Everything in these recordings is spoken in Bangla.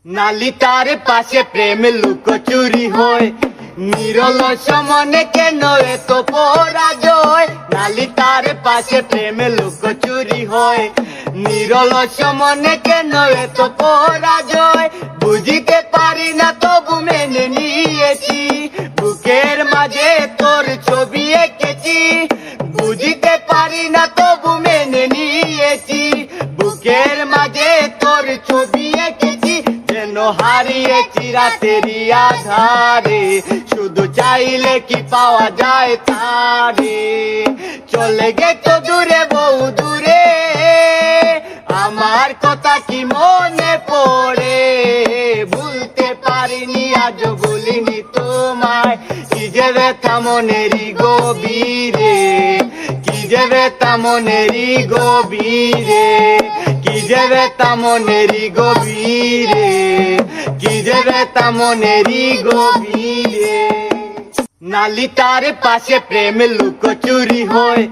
নালিতার পাশে প্রেম লুকোচুরি হয়, নিরলস মনে কেন এত পরাজয়। নালিতার পাশে প্রেম লুকোচুরি হয়, নিরলস মনে কেন এত পরাজয়। বুঝিতে পারি না তবু মেনে নিয়েছি, বুকের মাঝে তোর ছবি এঁকেছি। বুঝিতে পারি না তবু মেনে নিয়েছি, বুকের মাঝে তোর ছবি এঁকেছি। যেন হারিয়েছি রাতেরই আধারে, শুধু চাইলে কি পাওয়া যায় তারে। চলে গেছো দূরে বহু দূরে, আমার কথা কি মনে পড়ে। ভুলতে পারিনি আজও বলিনি তোমায়, কি যে ব্যথা মনেরই গভীরে, কি যে ব্যথা মনেরই গভীরে, কি যে ব্যথা মনেরই গভীরে, কি যে ব্যথা মনেরই গভীরে। নালিতার পাশে প্রেম লুকোচুরি হয়,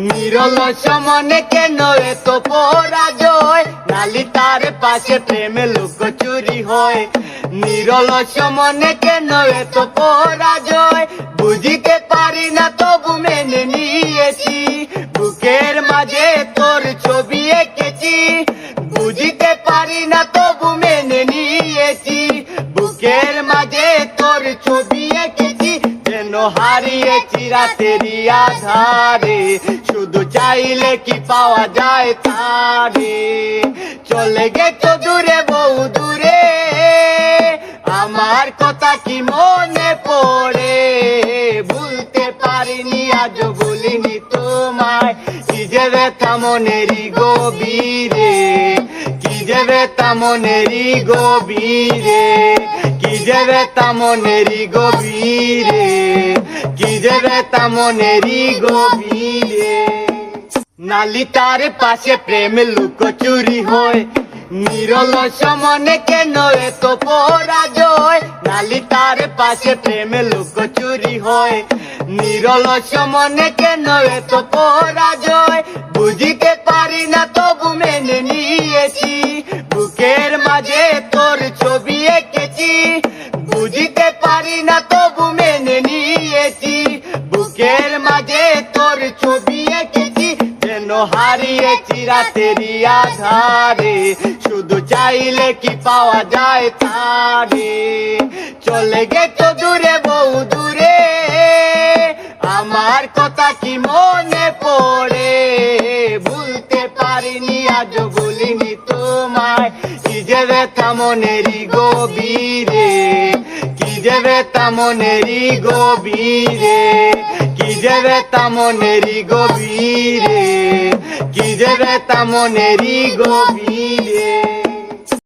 নিরলস মনে কেন এত পরাজয়। নালিতার পাশে প্রেম লুকোচুরি হয়, নিরলস মনে কেন এত পরাজয়। বুঝিতে পারি না তবু মেনে নিয়েছি, বুকের মাঝে তোর ছবি এঁকেছি। বুঝিতে পারি না তবু মেনে নিয়েছি, বুকের মাঝে তোর ছবি এঁকেছি। যেন হারিয়েছি রাতেরই আধারে, শুধু চাইলে কি পাওয়া যায় তারে। চলে গেছো দূরে বহু দূরে, আমার কথা কি মনে পড়ে। ভুলতে পারিনি আজও বলিনি তোমায়, কি যে ব্যথা মনেরই গভীরে, কি যে ব্যথা মনেরই গভীরে, কি যে ব্যথা মনেরই গভীরে, কি যে ব্যথা মনেরই গভীরে। নালিতার পাশে প্রেম লুকোচুরি হয়, নিরলস মনে কেন এত পরাজয়। নালিতার পাশে প্রেম লুকোচুরি হয়, নিরলস মনে কেন এত পরাজয়। বুঝিতে পারি না তবু মেনে নিয়েছি, বুকের মাঝে তোর ছবি এঁকেছি। বুঝিতে পারি না তবু মেনে নিয়েছি, বুকের মাঝে তোর ছবি এঁকেছি। যেন হারিয়েছি রাতেরই আধারে, শুধু চাইলে কি পাওয়া যায় তারে। চলে গেছো দূরে বহু দূরে, আমার কথা কি মনে পড়ে। ভুলতে পারিনি আজও বলিনি তোমায়, কি যে ব্যথা মনেরই গভীরে, কি যে ব্যথা মনেরই গভীরে, কি যে ব্যথা মনেরই গভীরে, কি যে ব্যথা মনেরই গভীরে।